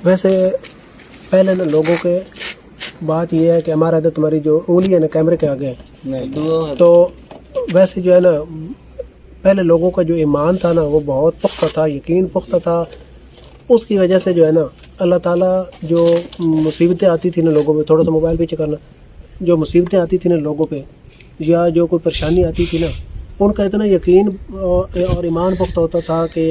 वैसे पहले ना लोगों के बात ये है कि हमारा तो तुम्हारी जो उंगली है ना कैमरे के आगे है, तो वैसे जो है ना पहले लोगों का जो ईमान था ना वो बहुत पुख्ता था, यकीन पुख्ता था। उसकी वजह से जो है ना अल्लाह ताला जो मुसीबतें आती थी ना लोगों पे, थोड़ा सा मोबाइल पीछे करना, जो मुसीबतें आती थी ना लोगों पे या जो कोई परेशानी आती थी ना, उनका इतना यकीन और ईमान पुख्ता होता था कि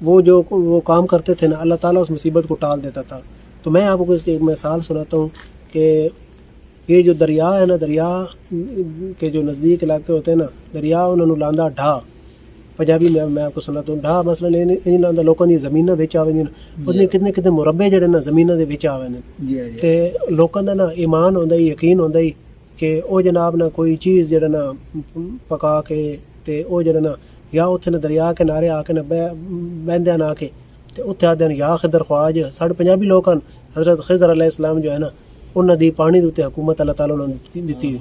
वो काम करते थे ना, अल्लाह ताला उस मुसीबत को टाल देता था। तो मैं आपको इसकी एक मिसाल सुनाता हूँ कि ये जो दरिया है ना, दरिया के जो नज़दीक इलाके होते हैं ना, दरिया उन्होंने लांदा ढा, पंजाबी में मैं आपको सुनाता हूँ। ढा मसलन इन लांदा लोगों की ज़मीन विच आवे ने, उतने कितने कितने मुरब्बे जड़े ना ज़मीन दे विच आवे ने, ते लोगों का ना ईमान होंदा ही, यकीन होंदा ही कि ओ जनाब ना कोई चीज़ जड़ा ना पका के ते ओ जड़ा ना या उत्थे ना दरिया किनारे आके ना बहंदे ना आके ते उत्थे आदे न या खिदर ख्वाज। साढ़े पंजाबी लोग हैं, हज़रत खिज़र अलैहिस्सलाम जो है ना उन्होंने दी पानी उत्ते हुकूमत अल्लाह ताला उन्होंने दी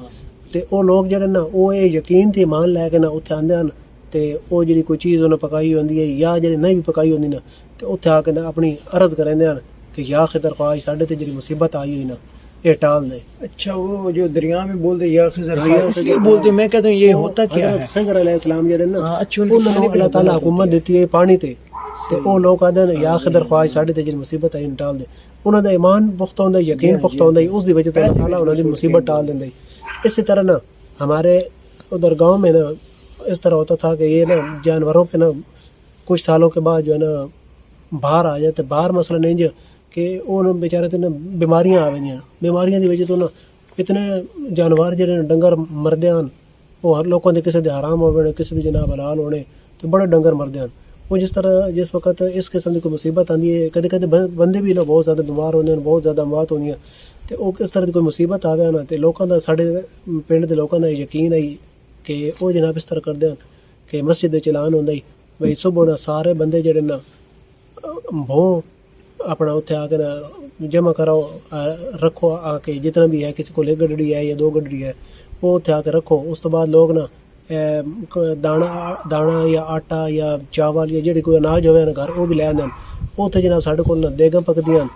ते ओ लोग जड़े ना वो ये यकीन ते ईमान लैके ना उत्थे आंदे हैं ते ओ जी कोई चीज़ उन्हें पकाई होंदी है या जी नहीं भी पकाई होंदी ना, तो उत्थे आके ना अपनी अर्ज़ करेंदे हैं कि या खिदर ख्वाज साढ़े ते जी मुसीबत आई हुई ना ये टाल दे। अच्छा, वो जो दरिया में बोलते या खिज़र इसलिए बोलते, मैं कहता हूँ ये होता क्या है? खिज़र अलैहिस्सलाम जड़े ना अच्छा, उन्होंने अल्लाह ताला हुकूमत दी है पानी ते, ते ओ लोग आदे ने या खिदर ख्वाज साढ़े ते जी मुसीबत आई टाल दे। उन्हों का ईमान पुख्ता होंदा, यकीन पुख्ता होंदा, उस दी वजह ते अल्लाह ताला उन्होंने मुसीबत टाल देंदा। इसी तरह ना हमारे उधर गांव में ना इस तरह होता था कि ये ना जानवरों पे ना कुछ सालों के बाद जो है ना बाहर आ जाते, बाहर मसलन इंज कि उन बेचारे ते ना बीमारियां आ गई, बीमारियां की वजह तो ना इतने जानवर जो डंगर मरदे हैं, वो हर लोगों के किसी के हराम होने, किसी के जनाब हलाल होने, तो बड़े डंगर मरदे हैं। वो जिस तरह जिस वक्त इस किस्म की कोई मुसीबत आती है, कदे कदे बंदे भी ना बहुत ज़्यादा बीमार होंगे, बहुत ज़्यादा मौत होनी है, तो वो किस तरह की कोई मुसीबत आवे ना, तो लोगों का साढ़े पिंड के लोगों का यकीन है कि वो जनाब इस तरह करते हैं कि मस्जिद के चलान होंदा ही भाई सुबह ना सारे बंदे जड़े ना भो अपना उत्थे आके ना जमा कराओ, रखो आके, जितना भी है किसी को एक गड्डी है या 2 गड्डी है वो उत्थे आके रखो। उस तो बाद लोग ना दाना या आटा या चावल या जी कोई अनाज होवे ना घर वो भी लै आंदे न, उत्थे जनाब साढ़े कोल ना देगां पकदियां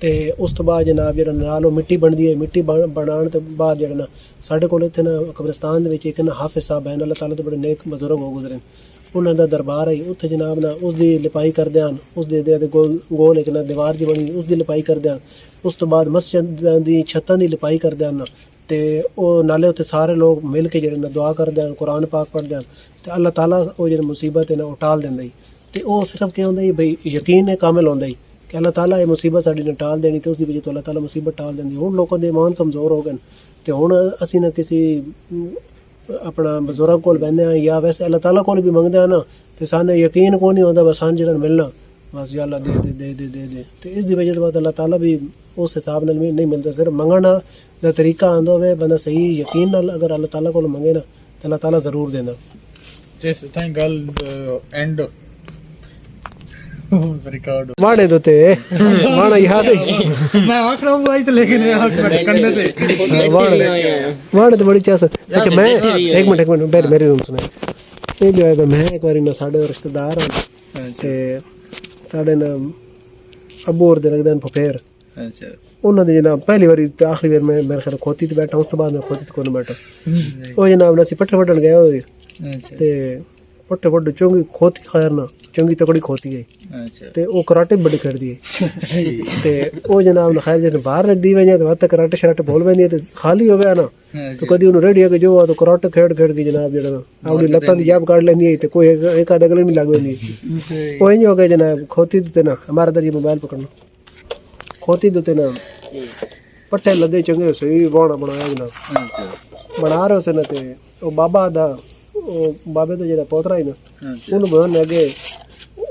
ते उस तो बाद जनाब जेह्ड़ा नाल मिट्टी बनदी है, मिट्टी बनाने तो बाद जेह्ड़ा ना साढ़े कोल इत्थे ना कब्रिस्तान दे विच इक ना हाफिज साहब हैं, अल्लाह ताला तो बड़े नेक बुजुर्ग हो गुजरे, उन्होंने दा दरबार है, उत्थे जनाब ना उसकी लिपाई करदे हैं, उसके गोल एक ना दीवार जी बनी उसकी लिपाई करदे हैं। उस तो बाद मस्जिद दी छत्तां दी लिपाई करदे हैं ते ओ नाले उत्ते सारे लोग मिल के जेह्ड़े ना दुआ करदे हैं, कुरान पाक पढ़दे हैं, ते अल्लाह ताला वो जेह्ड़ी मुसीबत है ना वो टाल दिंदा ही। ते ओ सिर्फ क्या होंदा भाई यकीन है कामिल होंदा ही कि अल्लाह ताला ये मुसीबत साडी ने टाल देनी, ते उसदी वजह तो अल्लाह ताला मुसीबत टाल दिंदी। हुण लोकां दे ईमान कमज़ोर हो गए ते हुण असीं ना किसी अपना बजुर्ग कोल बहंदे हैं या वैसे अल्लाह ताला कोल भी मंगदे हैं ना, तो सानू यकीन को नहीं होता बस सान जेह्ड़ा मिलना बस या अल्लाह दे दे दे दे दे दे, तो इस दी वजह तो बाद अल्लाह ताला भी उस हिसाब नाल नहीं मिलता। सिर्फ मंगना दा तरीका आंदा होवे, बंदा सही यकीन नाल अगर अल्लाह ताला कोल मंगे ना तो अल्लाह ताला जरूर देना। जिस ताईं गल एंड रिकॉर्ड वाड़े तो ते वाड़ा याद है मैं आखड़ा हूं आई तो लेकिन कंधे पे वाड़े तो बड़ी चास। अच्छा मैं एक मिनट पहले मेरी रूम सुना, ये जो है मैं एक बार ना साढ़े रिश्तेदार हैं ते साढ़े ना अबू और दे लगदे न फफेर, अच्छा उन्होंने जनाब पहली बारी तो आखिरी बार मैं मेरे ख्याल खोती ते बैठा, उस तो बाद मैं खोती को बैठा, वो जनाब असीं पट्ठे वड्ढन गए होए ते पट्ठे वड्ढ चोंगी खोती खैर ना चंगी तकड़ी खोती है ते वो कराटे बड़ी खेड़दी है ते वो जनाब ने खैर जिस बाहर रख दी वजह तो वत कराटे शराटे बोल पैंदी है, खाली हो गया ना तो कभी उन्हें रेडी है जो तो कराटे खेड़ खेड़ के जनाब जरा अपनी लत्तां दी जाब काट लेंदी है, तो कोई एक आधा गले नहीं लग वेंदी वो इंज हो गया जनाब। खोती देते ना हमारा दर मोबाइल पकड़ना, खोती देते ना पट्टे लदे चंगे सही बाणा बनाया जनाब, बना रहे उसे ना ते वो बाबा दा वो बाबे तो जेड़ा पोतरा ही ना उन्हें बोलने लगे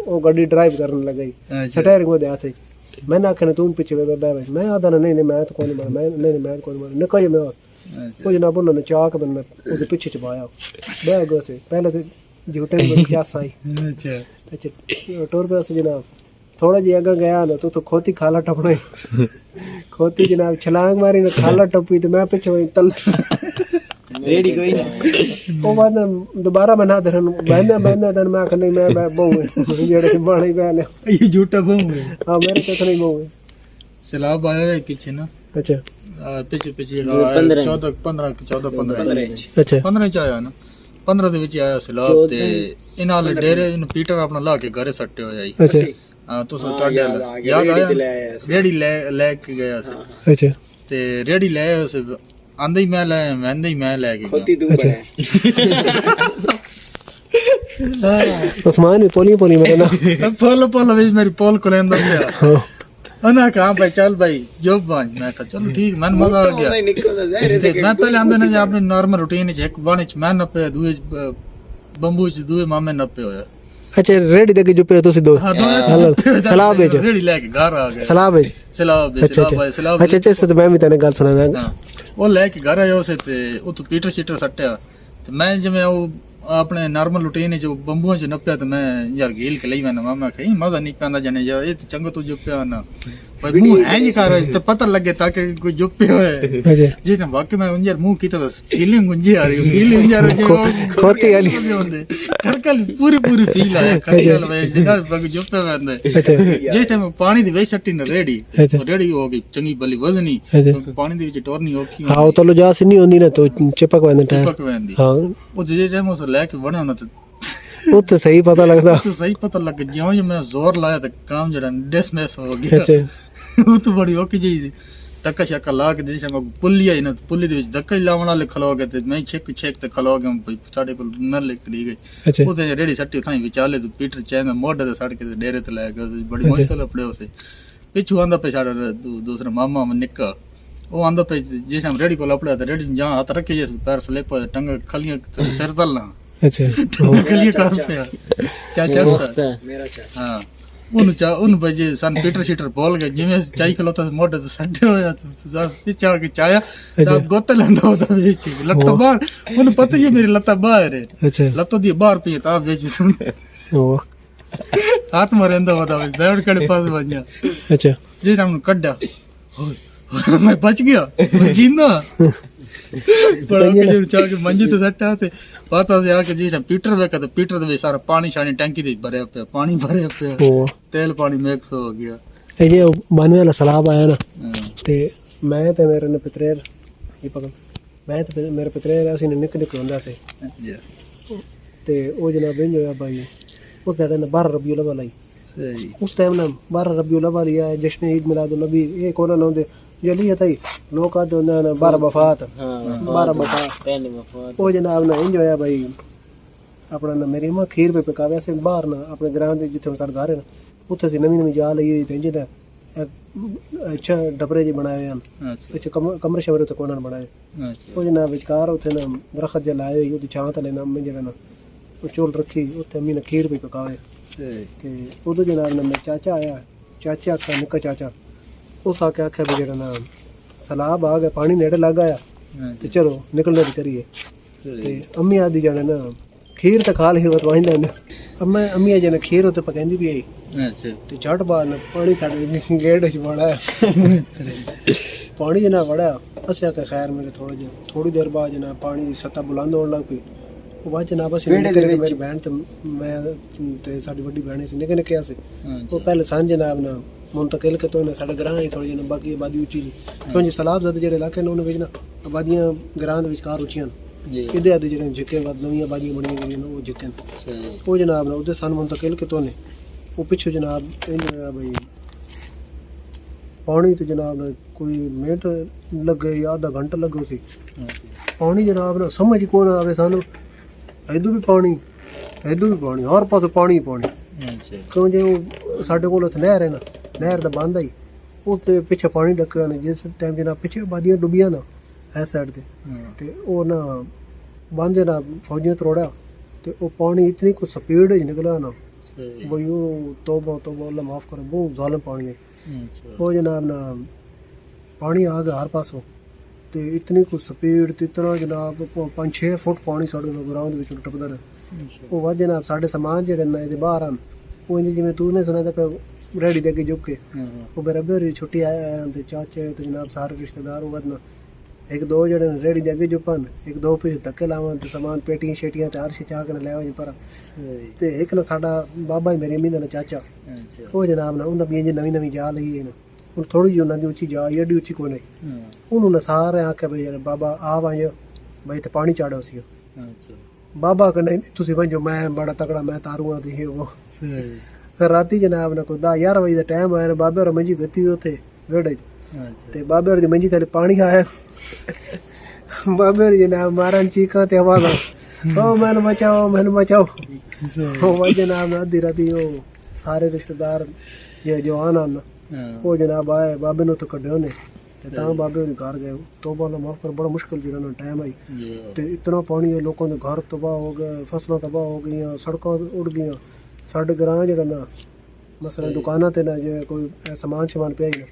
वो गाड़ी ड्राइव करने लग गई स्टीयरिंग में हाथ मैंने आखने तुम पीछे बैठ, मैं आधा ना नहीं मैं तो कौन मैं नहीं मैं कौन निका ही मैं वो जनाब उन्होंने चाक मैं उसके पीछे चबाया बह गए से पहले तो झूठे में चास आई। अच्छा टूर पे से जनाब थोड़ा जी अगर गया ना तो खोती खाला टपना खोती जनाब छलांग मारी ना खाला टपी तो मैं पीछे तल रेडी कोई ਉਹ ਬਾਅਦ ਦੁਬਾਰਾ ਮੈਂ ਨਾ ਦਰਨ ਬੈਂਦਾ ਦਨ ਮੈਂ ਕਹਿੰਦਾ ਮੈਂ ਬਹੁ ਜਿਹੜੇ ਬਾਣੇ ਪੈ ਲਿਆ ये झूठा बम है ਹਾਂ ਮੇਰੇ ਤੇ ਨਹੀਂ ਬਹੁ सैलाब आया है पीछे ना ਅੱਛਾ पीछे पीछे 14 ਅੱਛਾ 15 ਚ ਆਇਆ ਨਾ 15 ਦੇ ਵਿੱਚ ਆਇਆ ਸੈਲਾਬ ਤੇ ਇਹਨਾਂ ਵਾਲੇ ਡੇਰੇ ਨੂੰ ਪੀਟਰ ਆਪਣਾ ਲਾ ਕੇ ਘਰੇ ਸੱਟੇ ਹੋਇਆ ਜੀ ਅੱਛਾ ਹਾਂ ਤੁਸੀਂ ਤੁਹਾਡੇ ਯਾਦ ਆਇਆ ਰੇੜੀ ਲੈ ਕੇ ਗਿਆ ਸੀ ਅੱਛਾ ਤੇ ਰੇੜੀ ਲੈ ਆਇਆ ਸੀ ਆਂਦਾ ਹੀ ਮੈਂ ਲੈ ਕੇ ਗਿਆ ਉਸਮਾਨ ਵੀ ਪੋਲੀ ਮੇਰੇ ਨਾ ਪੋਲ ਵਿੱਚ ਮੇਰੀ ਪੋਲ ਕੋ ਲੈਂਦਾ ਪਿਆ ਉਹਨਾਂ ਕਹਾ ਭਾਈ ਚੱਲ ਭਾਈ ਜੋ ਬਾਂਝ ਮੈਂ ਕਹਾ ਚਲੋ ਠੀਕ ਮਨ ਮਜ਼ਾ ਆ ਗਿਆ ਮੈਂ ਪਹਿਲੇ ਆਂਦੇ ਨੇ ਆਪਣੇ ਨਾਰਮਲ ਰੂਟੀਨ ਚ ਇੱਕ ਬਾਣੇ ਚ ਮੈਂ ਨੱਪੇ ਦੂਏ ਬੰਬੂ ਚ ਦੂਏ ਮਾਮੇ ਨੱਪੇ ਹੋਇਆ ਅੱਛਾ ਰੇੜੀ ਦੇ ਕੇ ਜੁਪੇ ਤੁਸੀਂ ਦੋ ਹਾਂ ਦੋਵੇਂ ਸਲਾਬ ਵਿੱਚ ਰੇੜੀ ਲੈ ਕੇ ਘਰ ਆ ਗਏ ਸਲਾਬ ਵਿੱਚ ਅੱਛਾ ਮੈਂ ਵੀ ਤੈਨੂੰ ਗੱਲ ਸੁਣਾ ਦਾਂਗਾ ਉਹ ਲੈ ਕੇ ਘਰ ਆਇਆ ਉਸੇ ਤੇ ਉਹ ਤੋਂ ਪੀਟਰ ਸ਼ੀਟਰ ਸੱਟਿਆ ਤੇ ਮੈਂ ਜਿਵੇਂ ਉਹ ਆਪਣੇ ਨਾਰਮਲ ਰੂਟੀਨ ਚ ਬੰਬੂਆਂ ਚ ਨੱਪਿਆ ਤੇ ਮੈਂ ਯਾਰ ਗੇਲ ਕੇ ਲਈ ਮੈਂ ਮਾਮਾ ਕਹੀ ਮਜ਼ਾ ਨਹੀਂ ਪੈਂਦਾ ਜਣੇ ਯਾਰ ਇਹ ਤੇ ਚੰਗਾ ਤੂੰ ਜੁਪਿਆ ਨਾ ਪਰ ਮੂੰਹ ਐ ਨਹੀਂ ਕਰ ਤੇ ਪਤਾ ਲੱਗੇ ਤਾਂ ਕਿ ਕੋਈ ਜੁਪੇ ਹੋਏ ਅੱਛਾ ਜੇ ਤਾਂ ਵਾਕਈ ਮੈਂ ਉਂਜਰ ਮੂੰਹ ਕੀਤਾ ਤਾਂ ਫੀਲਿੰਗ ਉਂਜੀ ਆ ਰਹੀ ਫੀਲਿੰਗ ਯਾਰ ਖੋਤੀ ਵਾਲੀ ਕਰਕਲ ਪੂਰੀ ਫੀਲ ਆਇਆ ਕਰਕਲ ਵੇ ਜਿਹੜਾ ਬਗ ਜੁਪੇ ਵੰਦੇ ਜਿਸ ਟਾਈਮ ਪਾਣੀ ਦੀ ਵੇ ਸੱਟੀ ਨਾ ਰੇੜੀ ਰੇੜੀ ਹੋ ਗਈ ਚੰਗੀ ਬਲੀ ਵਜ਼ਨੀ ਪਾਣੀ ਦੇ ਵਿੱਚ ਟੋਰਨੀ ਔਖੀ ਹਾਂ ਉਹ ਤਾਂ ਲੋ ਜਾ ਸੀ ਨਹੀਂ ਹੁੰਦੀ ਨਾ ਤੋ ਚਿਪਕ ਵੰਦੇ ਚਿਪਕ ਵੰਦੀ ਹਾਂ ਉਹ ਜਿਹੜੇ ਟਾਈਮ ਉਸ ਲੈ ਕੇ ਵੜਿਆ ਨਾ ਤੇ ਉਹ ਤਾਂ ਸਹੀ ਪਤਾ ਲੱਗਦਾ ਸਹੀ ਪਤਾ ਲੱਗ ਜਿਉਂ ਜਿਹਾ ਮੈਂ ਜ਼ੋਰ ਲਾਇਆ ਤੇ ਕੰਮ ਜਿਹੜਾ ਡਿਸਮਿਸ ਹੋ ਗਿਆ ਅੱਛਾ ਉਹ ਤਾਂ ਬੜੀ ਔਖੀ ਜੀ ਧੱਕਾ ਛੱਕਾ ਲਾ ਕੇ ਜਿਸ ਟਾਈਮ ਪੁੱਲੀ ਆਈ ਨਾ ਪੁੱਲੀ ਦੇ ਵਿੱਚ ਧੱਕਾ ਹੀ ਲਾਉਣ ਵਾਲੇ ਖਲੋ ਗਏ ਤੇ ਮੈਂ ਛੇਕ ਤੇ ਖਲੋ ਗਿਆ ਸਾਡੇ ਕੋਲ ਨਰ ਨਿਕਲੀ ਗਈ ਅੱਛਾ ਉਹ ਤੇ ਰੇੜੀ ਸੱਟੀ ਥਾਂ ਵਿਚਾਲੇ ਤੇ ਪੀਟਰ ਚੈਨ ਮੋਢੇ ਤੇ ਸੜ ਕੇ ਡੇਰੇ ਤੇ ਲੈ ਗਿਆ ਬੜੀ ਮੁਸ਼ਕਲ ਆਪਣੇ ਉਸੇ ਪਿੱਛੋਂ ਆਂਦਾ ਪੇ ਸਾਡਾ ਦੂਸਰਾ ਮਾਮਾ ਨਿੱਕਾ ਉਹ ਆਂਦਾ ਪੇ ਜਿਸ ਟਾਈਮ ਰੇੜੀ ਕੋਲ ਆਪੜਿਆ ਤੇ ਰੇੜੀ ਜਾਂ ਹੱਥ ਰੱਖੇ ਜਿਸ ਪੈਰ ਸਲਿਪ ਟੰਗ ਖਲੀਆਂ ਸਿਰ ਤਲਣਾ ਅੱਛਾ ਖਲੀਆਂ ਕਰ ਪਿਆ ਚਾਚਾ ਮੇਰਾ ਚਾਚਾ ਹਾਂ ਉਹਨੂੰ ਭਾਈ ਸਨ ਪੀਟਰ ਸ਼ੀਟਰ ਬੋਲ ਗਏ ਜਿਵੇਂ ਚਾਈ ਖਲੋਤਾ ਮੋਢੇ ਤੇ ਸੱਟੇ ਹੋਇਆ ਪਿੱਛੇ ਆ ਕੇ ਚਾਇਆ ਤਾਂ ਗੁੱਤ ਲੈਂਦਾ ਉਹਦਾ ਵਿੱਚ ਲੱਤਾਂ ਬਾਹਰ ਉਹਨੂੰ ਪਤਾ ਹੀ ਮੇਰੀ ਲੱਤਾਂ ਬਾਹਰ ਹੈ ਅੱਛਾ ਲੱਤਾਂ ਦੀ ਬਾਹਰ ਪਈ ਤਾਂ ਵਿੱਚ ਉਹ ਹੱਥ ਮਰਿੰਦਾ ਉਹਦਾ ਵਿੱਚ ਬੈਠ ਕੇ ਪਾਸ ਵਜਿਆ ਅੱਛਾ ਜੇ ਨੂੰ ਕੱਢਿਆ ਮੈਂ ਬਚ ਗਿਆ ਮੈਂ ਜਿੰਦਾ ਬੜਾ ਕਿ ਚਾਹ ਕੇ ਮੰਜੀ ਤੇ ਸੱਟਾ ਤੇ ਪਤਾ ਸੀ ਆ ਕਿ ਜੀ ਪੀਟਰ ਵੇਖਾ ਤੇ ਪੀਟਰ ਦੇ ਵਿੱਚ ਸਾਰਾ ਪਾਣੀ ਛਾਣੀ ਟੈਂਕੀ ਦੇ ਭਰਿਆ ਪਿਆ ਪਾਣੀ ਭਰਿਆ ਪਿਆ ਤੇਲ ਪਾਣੀ ਮਿਕਸ ਹੋ ਗਿਆ ਇਹ ਜੇ ਬਾਨਵੇ ਵਾਲਾ ਸਲਾਬ ਆਇਆ ਨਾ ਤੇ ਮੈਂ ਤੇ ਮੇਰੇ ਨੇ ਪਿਤਰੇਰ ਇਹ ਪਕੜ ਮੈਂ ਤੇ ਮੇਰੇ ਪਿਤਰੇਰ ਅਸੀਂ ਨਿੱਕ ਹੁੰਦਾ ਸੀ ਤੇ ਉਹ ਜਨਾਬ ਇੰਜ ਹੋਇਆ ਭਾਈ ਉਸ ਦਾ ਨਾ 12 ਰਬੀਉਲ ਅਵਲ ਆਈ ਸਹੀ ਉਸ ਟਾਈਮ ਨਾ 12 ਰਬੀਉਲ ਅਵਲ ਆਇਆ ਜਸ਼ਨ ਈਦ ਮਿਲਾਦ ਨਬੀ ਇਹ ਕੋਨਾ ਲਾਉਂਦੇ ਜਲੀ ਹੈ ਤਾਈ ਲੋਕ ਆਦੇ ਉਹਨਾਂ ਨੇ 12 ਵਫਾਤ 12 ਵਫਾਤ ਉਹ ਜਨਾਬ ਨਾ ਇੰਜ ਹੋਇਆ ਭਾਈ ਆਪਣਾ ਨਾ ਮੇਰੀ ਮਾਂ ਖੀਰ ਪਕਾਵੇ ਸੀ ਬਾਹਰ ਨਾ ਆਪਣੇ ਗ੍ਰਾਂ ਦੇ ਜਿੱਥੇ ਸਾਡੇ ਘਰ ਹੈ ਨਾ ਉੱਥੇ ਅਸੀਂ ਨਵੀਂ ਜਾ ਲਈ ਹੋਈ ਤੇ ਜਿਹੜਾ ਅੱਛਾ ਡਬਰੇ ਜਿਹੇ ਬਣਾਏ ਹਨ ਅੱਛਾ ਕਮਰੇ ਸ਼ਮਰੇ ਉੱਤੇ ਕੋਨਾਂ ਬਣਾਏ ਉਹ ਜਨਾਬ ਵਿਚਕਾਰ ਉੱਥੇ ਨਾ ਦਰਖਤ ਜਿਹਾ ਲਾਏ ਹੋਈ ਉਹਦੀ ਛਾਂ ਥੱਲੇ ਨਾ ਜਿਹੜਾ ਨਾ ਉਹ ਚੋਲ ਰੱਖੀ ਉੱਥੇ ਅੰਮੀ ਨੇ ਖੀਰ ਵੀ ਪਕਾਵੇ ਤੇ ਉਦੋਂ ਜਨਾਬ ਨਾ ਮੇਰਾ ਚਾਚਾ ਆਇਆ ਚਾਚਾ ਆਖਿਆ ਨਿੱਕਾ ਚਾਚਾ ਉਸ ਆ ਕੇ ਆਖਿਆ ਵੀ ਜਿਹੜਾ ਨਾ ਸਲਾਬ ਆ ਗਿਆ ਪਾਣੀ ਨੇੜੇ ਲੱਗ ਆਇਆ ਤੇ ਚਲੋ ਨਿਕਲਣਾ ਵੀ ਕਰੀਏ ਤੇ ਅੰਮੀ ਆਦੀ ਜਾਣੇ ਨਾ ਖੀਰ ਤਾਂ ਖਾ ਲਈ ਵਤ ਵਾਂਦਾ ਨੇ ਅੰਮੀ ਜਨੇ ਖੀਰ ਉੱਤੇ ਪਕਾਉਂਦੀ ਵੀ ਆਈ ਤੇ ਝਟ ਬਾਅਦ ਪਾਣੀ ਸਾਡੇ ਗੇਟ ਵਿੱਚ ਵੜਾ ਪਾਣੀ ਜਨਾ ਵੜਾ ਅਸੀਂ ਆਖਿਆ ਖੈਰ ਮੇਰੇ ਥੋੜੀ ਦੇਰ ਬਾਅਦ ਜਨਾ ਪਾਣੀ ਦੀ ਸਤ੍ਹਾ ਬੁਲੰਦ ਹੋਣ ਲੱਗ ਪਈ ਉਹ ਬਾਅਦ ਜਨਾਬ ਅਸੀਂ ਮੇਰੀ ਭੈਣ ਤੇ ਮੈਂ ਤੇ ਸਾਡੀ ਵੱਡੀ ਭੈਣ ਸੀ ਨਿੱਕੇ ਸੀ ਉਹ ਪਹਿਲੇ ਸਾਂਝ ਜਨਾਬ ਨਾ ਮੁੰਤਕਿਲ ਕੇ ਤੋਂ ਸਾਡੇ ਗ੍ਰਾਂ ਹੀ ਥੋੜੀ ਜਿਹੀ ਬਾਕੀ ਆਬਾਦੀ ਉੱਚੀ ਜੀ ਕਿਉਂਕਿ ਸਲਾਬ ਜ਼ਦ ਜਿਹੜੇ ਇਲਾਕੇ ਨੇ ਉਹਨਾਂ ਵਿੱਚ ਨਾ ਆਬਾਦੀਆਂ ਗ੍ਰਾਂ ਦੇ ਵਿਚਕਾਰ ਉੱਚੀਆਂ ਇਹਦੇ ਆਦੇ ਜਿਹੜੇ ਜਿੱਕੇ ਨਵੀਆਂ ਆਬਾਦੀਆਂ ਬਣੀਆਂ ਗਈਆਂ ਨੇ ਉਹ ਜਿੱਕੇ ਉਹ ਜਨਾਬ ਨਾ ਉਹਦੇ ਸਾਨੂੰ ਮੁੰਤਕਿਲ ਕੇ ਤੋਂ ਨੇ ਉਹ ਪਿੱਛੋਂ ਜਨਾਬ ਇਹ ਬਈ ਪਾਣੀ ਤੇ ਜਨਾਬ ਨਾ ਕੋਈ ਮਿੰਟ ਲੱਗੇ ਜਾਂ ਆਧਾ ਘੰਟਾ ਲੱਗੋ ਸੀ ਪਾਣੀ ਜਨਾਬ ਨਾ ਸਮਝ ਕੋ ਨਾ ਆਵੇ ਸਾਨੂੰ ਇਦੋਂ ਵੀ ਪਾਣੀ ਹਰ ਪਾਸੇ ਪਾਣੀ ਕਿਉਂ ਜੇ ਉਹ ਸਾਡੇ ਕੋਲ ਉੱਥੇ ਨਹਿਰ ਹੈ ਨਾ ਨਹਿਰ ਦਾ ਬੰਦ ਆਈ ਉੱਤੇ ਪਿੱਛੇ ਪਾਣੀ ਡੱਕਿਆ ਨੇ ਜਿਸ ਟਾਈਮ ਜਨਾਬ ਪਿੱਛੇ ਆਬਾਦੀਆਂ ਡੁੱਬੀਆਂ ਨਾ ਇਸ ਸਾਈਡ ਤੇ ਉਹ ਨਾ ਬੰਦ ਜਨਾ ਫੌਜੀਆਂ ਤਰੋੜਿਆ ਤੇ ਉਹ ਪਾਣੀ ਇਤਨੀ ਕੁ ਸਪੀਡ ਵਿੱਚ ਨਿਕਲਿਆ ਨਾ ਬਈ ਉਹ ਤੋਬਾ ਅੱਲਾ ਮਾਫ ਕਰੇ ਬਹੁਤ ਜ਼ਾਲਮ ਪਾਣੀ ਹੈ ਉਹ ਜਨਾਬ ਨਾ ਪਾਣੀ ਆ ਗਿਆ ਹਰ ਪਾਸੋਂ ਤੇ ਇਤਨੀ ਕੁ ਸਪੀਡ ਤੇ ਇਤਨਾ ਜਨਾਬ 5-6 ਫੁੱਟ ਪਾਣੀ ਸਾਡੇ ਗਰਾਊਂਡ ਦੇ ਵਿੱਚ ਟੱਪਦਾ ਰਿਹਾ ਉਹ ਵਾ ਜਨਾਬ ਸਾਡੇ ਸਮਾਨ ਜਿਹੜੇ ਨੇ ਇਹਦੇ ਬਾਹਰ ਹਨ ਉਹ ਇੰਜ ਜਿਵੇਂ ਤੂੰ ਨੇ ਸੁਣਿਆ ਤਾਂ ਰੈਡੀ ਦੇ ਅੱਗੇ ਝੁੱਕ ਕੇ ਉਹ ਬਰਾਬਰ ਛੁੱਟੀ ਆਇਆ ਤੇ ਚਾਚੇ ਤੇ ਜਨਾਬ ਸਾਰੇ ਰਿਸ਼ਤੇਦਾਰ ਉਹ ਵਧਣਾ एक दो जने रेडी दे अगे जुपन एक दो पीछे धक्के लावन ते सामान पेटियां शेटियां ते अरश चाह के ले आवन पर ते एक ना साडा बाबा ही मेरी अम्मी दा चाचा वो जनाब ना उन्हें भी नवी नवी जा लई है ना उन थोड़ी जी उन्हां दी ऊंची जा एडी ऊंची कोने उन्होंने सारे आके भाई बाबा आ वंज भाई ते पानी चाड़ो सी बाबा कने तुसी वंजो मैं बड़ा तगड़ा मैं तारूंगा दी वो राती जनाब ना कोई 10-11 बजे दा टाइम आया बाबे और मंजी गती उथे वेड़े ते बाबे और दी मंजी थले पानी आया बाबे और जनाब मारन चीका ते आवाज ओ मैंने बचाओ ओ वो जनाब ना आधी राती वो सारे रिश्तेदार ये जवान आन वो जनाब आए बाबे नु तो कड्डे ने ते ता बाबे और घर गए तौबा अल्लाह माफ कर बड़ा मुश्किल जेड़ा ना टाइम आई ते इतना पानी है लोगों दे घर तबाह हो गए फसलां तबाह हो गई सड़कां उड़ गई साढ़े ग्रां जेड़ा ना मसलन दुकानां ते ना जे कोई सामान पे आई ना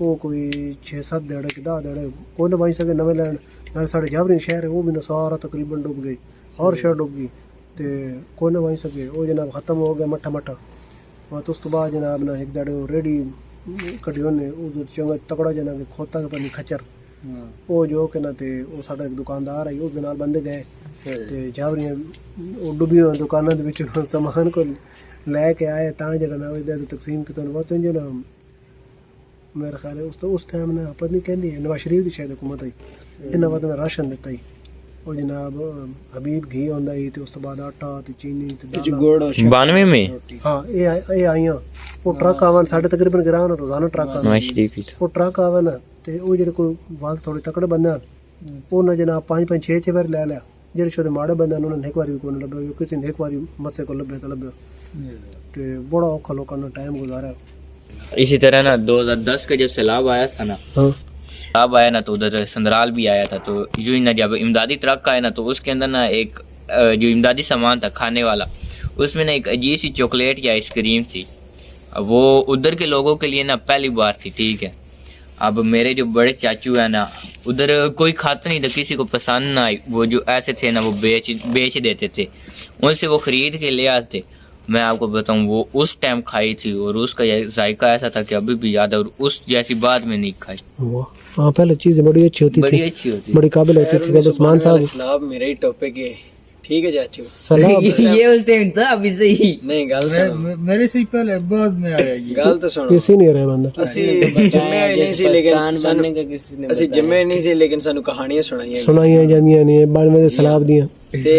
वो कोई 6-7 दिहाड़े कि 10 दिहाड़े कोई ना बच सके नवे लैन ना साढ़े जावरी शहर है वो भी ना सारा तकरीबन डूब गई और शहर डूब गई ते कोई ना बच सके वो जनाब ख़त्म हो गया मट्ठा और उस तो बाद जनाब ना एक दिहाड़े रेडी कड्डियों ने वो चंगा तगड़ा जना के खोता के पानी खच्चर वो जो के ना ते वो साढ़ा एक दुकानदार आई उस दिन नाल बंदे गए ते जावरियां वो डूबी हुई दुकानां दे विच सामान को लैके आए तां जेड़ा ना ओहदे तकसीम कितो ना वो जो ना मेरे ख्याल है उस टाइम ना पता नहीं कहंदी नवाज शरीफ दी शायद हुकूमत आई इन्हां वद ना राशन दिता ही वो जनाब हबीब घी होंदा ही ते उस तो बाद आटा ते चीनी ते दाल 92 में हाँ ये आईयां वो ट्रक आवन साढ़े तकरीबन ग्रां ना रोजाना ट्रक आवन नवाज शरीफ वो ट्रक आवन ते वो जेड़े कोई वाल थोड़े तकड़े बंदे वो ना जनाब 5-5 6 बार ले लिया जेड़े छोटे माड़े बंदे उन्होंने एक बार भी कोई लभे किसी ने एक बार मस्से को लभे तो लभे ते बड़ा औखा लोगों ने टाइम गुजारा। इसी तरह ना 2010 का जब सैलाब आया था ना सैलाब आया ना तो उधर संदराल भी आया था तो जो ना जब इमदादी ट्रक आया ना तो उसके अंदर ना एक जो इमदादी सामान था खाने वाला उसमें ना एक अजीब सी चॉकलेट या आइसक्रीम थी वो उधर के लोगों के लिए ना पहली बार थी ठीक है। अब मेरे जो बड़े चाचू है ना उधर कोई खाता नहीं था किसी को पसंद ना आई वो जो ऐसे थे ना वो बेच देते थे उनसे वो ख़रीद के ले आते। मैं आपको बताऊं वो उस टाइम खाई थी और उसका जायका ऐसा था कि अभी भी याद है और उस जैसी बात में नहीं खाई। हाँ पहले चीज़ें बड़ी अच्छी होती थी बड़ी काबिल होती थी। उस्मान साहब सलाब मेरे ही टॉपिक है ठीक है चाचू सलाब ये उस टाइम था अभी सही नहीं गल मेरे से पहले बाद में आया ये गल तो सुनो इसी नहीं रहे बंदा ਅਸੀਂ ਜੰਮੇ ਨਹੀਂ ਸੀ ਲੇਕਿਨ ਸਾਨੂੰ ਅਸੀਂ ਜੰਮੇ ਨਹੀਂ ਸੀ ਲੇਕਿਨ ਸਾਨੂੰ ਕਹਾਣੀਆਂ ਸੁਣਾਈਆਂ ਜਾਂਦੀਆਂ ਨੇ 92 ਦੇ ਸਲਾਬ ਦੀਆਂ ਤੇ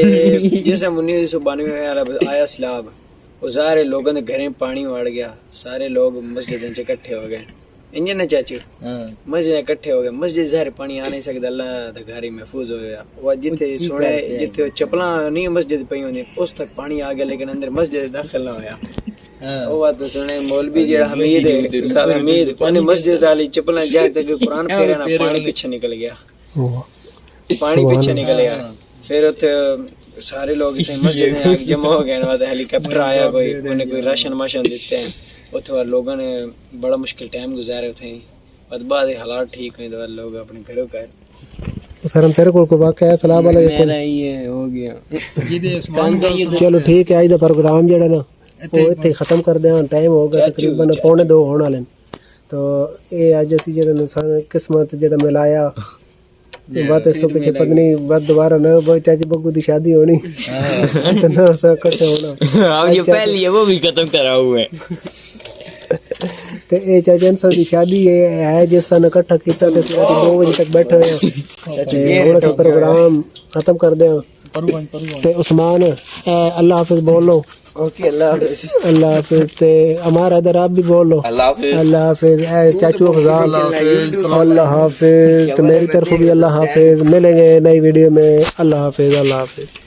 ਜਿਸ 1992 ਵਾਲਾ ਆਇਆ ਸਲਾਬ ਉਹ ਸਾਰੇ ਲੋਕਾਂ ਦੇ ਘਰੇ ਪਾਣੀ ਵੜ ਗਿਆ ਸਾਰੇ ਲੋग मस्जिद ਚ ਇਕੱਠੇ ਹੋ ਗਏ इंजन ने चाचू मस्जिद इकट्ठे हो गए मस्जिद सारे पानी आ नहीं सकता अल्लाह दा घर ही महफूज हो गया वो जिथे सोने जिथे चपला नहीं मस्जिद पई होंदी उस तक पानी आ गया लेकिन अंदर मस्जिद दाखिल ना होया वो बात तो सुने मौलवी जेड़ा हमीद है उस्ताद हमीद उन्हें मस्जिद वाली चपला जाए तक कुरान पढ़े ना पानी पीछे निकल गया पानी पीछे निकल गया फिर उथे सारे लोग इतने मस्जिद में आके जमा हो गए ना हेलीकॉप्टर आया कोई उन्हें कोई राशन माशन देते हैं उथे लोगों ने बड़ा मुश्किल टाइम गुजारे उथे बाद हालात ठीक हुए तो लोग अपने घरों का सर तेरे को कोई वाकया है सलाह वाला ये हो गया चलो ठीक है आज दा प्रोग्राम जेड़ा ना वो इत्थे खत्म कर दें टाइम हो गया तकरीबन 1:45 होने वाले तो ये अज असी जेड़ा किस्मत जेड़ा मिलाया बात इस तो पीछे पत्नी बात दोबारा ना चाची बग्गू की शादी होनी तो ना सब इकट्ठे होना अब ये पहली है वो भी खत्म करा हुआ है ते ए चाचा इंसान की शादी है जिस सन इकट्ठा किया ते 2 बजे तक बैठे हुए ते हुण असीं प्रोग्राम खत्म कर दे ते उस्मान अल्लाह हाफिज बोलो ओके अल्लाह हाफिज ते हमारा इधर आप भी बोलो अल्लाह हाफिज चाचू अफजाल अल्लाह हाफिज तो मेरी तरफ भी अल्लाह हाफिज मिलेंगे नई वीडियो में अल्लाह हाफिज।